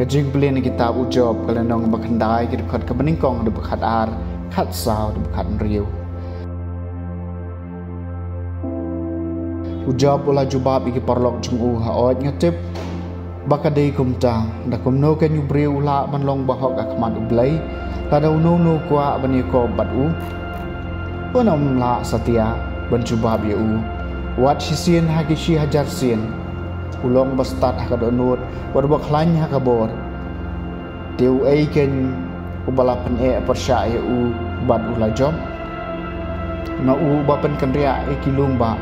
kajing beli ni kitab ujob kalau nong bakandai kita kat kebeningkong de bakat ar kat sao de bakat riu ujob ula jubab iki parlok jung haot ngatip bakadei kumta da kumno kan yu briu la ban long bahok akmat ublai tada unu kwa bani ko batu onom la satia ban jubab yu wat hisien hagishi hajar sien ulong bastat hakadonut warbak lanya hakabor teu aiken ubala pen persya u bad ula job na u bapen kendria ikilumba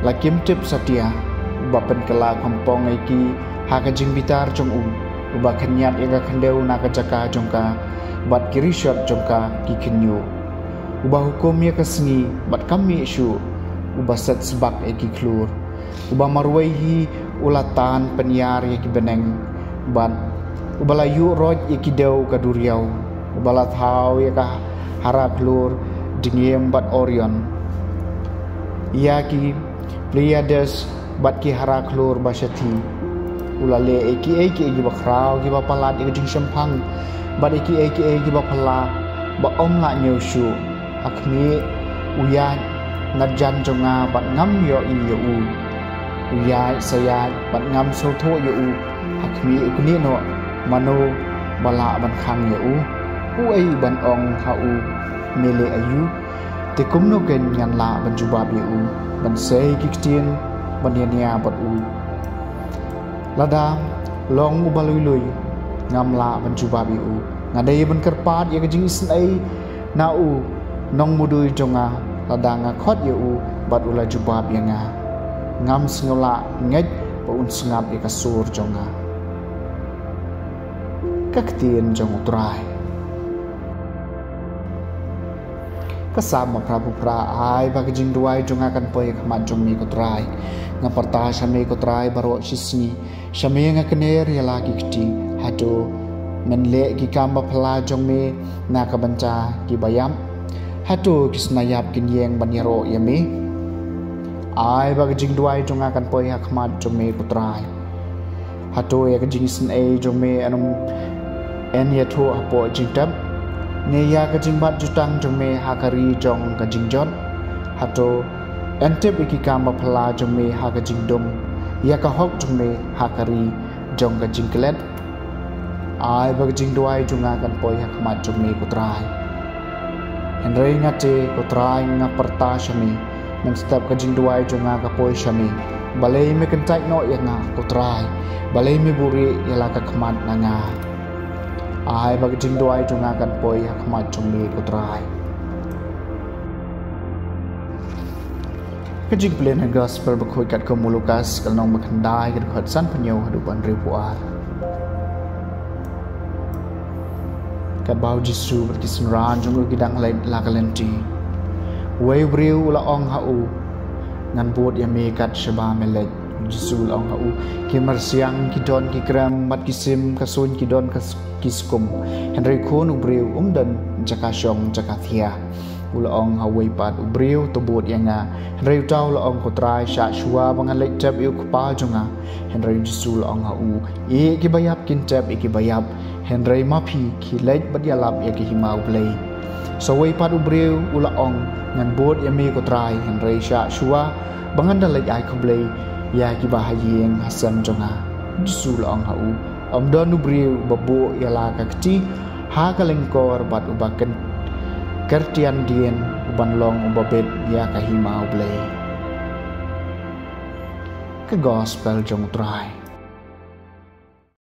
lakim tip satia bapen kala kampong iki hakajing bitar jong uba kenyat ega kendeu nakajaka jongka bad kirishot jongka kikenyu uba hukum ya kesni bad kami isu uba set sebak iki klur uba marwaihi ulatan penyar yaki beneng ban ubala yu roj yaki deu kaduriau ubala thau yaka harap lur dingiem bat orion yaki Pleiades bat ki harak lur basyati ulale eki bakrau ki bapalat ki jing sempang bat eki bapala ba om la nyushu akmi uyan ngarjan jonga bat ngam yo u uyai sayai bat ngam sotho yu hakmi ukni no mano bala ban khang yu ai ban ong ha mele ayu te kumno ken nyan la ban jubab yu ban sei kiktien ban nia bat lada long ubalui ngam la ban jubab yu ngadai ban kerpat ya jing isnai na nong mudui jonga lada ngakot yu bat ula jubab yang ngam sengola ngej paun sengap ika sur jonga kaktien jong utrai kasama prabu pra ai bagi jing duai jonga kan poi khamat jong mi kutrai ngaparta shame kutrai baro shisni shame nga kener ya lagi kti hado menle ki kamba phala jong me na ka banca ki bayam hado kisnayap kinyeng banyero yame ai bagi jing duai jonga kan poi hakmat jome kutrai hato ya jing sin ai jome anum en ya tho apo jing tab ne ya ka jing bat jutang jome hakari jong ka jing jon hato entep iki kama phala jome ha ka jing dom ya ka hok jome hakari jong ka jing klet ai bagi jing duai jonga kan poi hakmat jome kutrai henrei ngate kutrai ngaperta shami men step ka jing duai jonga ka poi shami balai me kentai no ya nga kutrai balai me buri yala ka khmat na nga ai bag jing duai jonga kan poi ha khmat jongmi kutrai ka jing plan gospel ba khoi kat ko mulukas kal nong makhandai ka khot san phnyo hadu ban ripuar kat bau jisu ber kisran jong gidang lai la kalenti wei briu la ong ha ngan bot ya me kat shaba melet jisul ong ha ki marsiang ki don ki kram mat kisim kasun ki don kiskum henry khon briu dan jaka shong jaka thia ula ong ha wei pat briu to bot ya nga henry tau la ong ko trai sha shua bangan lek tap yu kpa jonga henry jisul ong ha ki bayap kin tap ki bayap henry mapi ki lek badyalap ya ki himau play so wei pat briu ula ong ngan bot yami ko trai henry sha shua bangan dalai ai khablei ya ki bahayeng hasan jonga jisul ong ha don briu babu yala kakti ha kalengkor bat ubaken kertian dien uban long ubabet ya kahimau blei ke gospel jong trai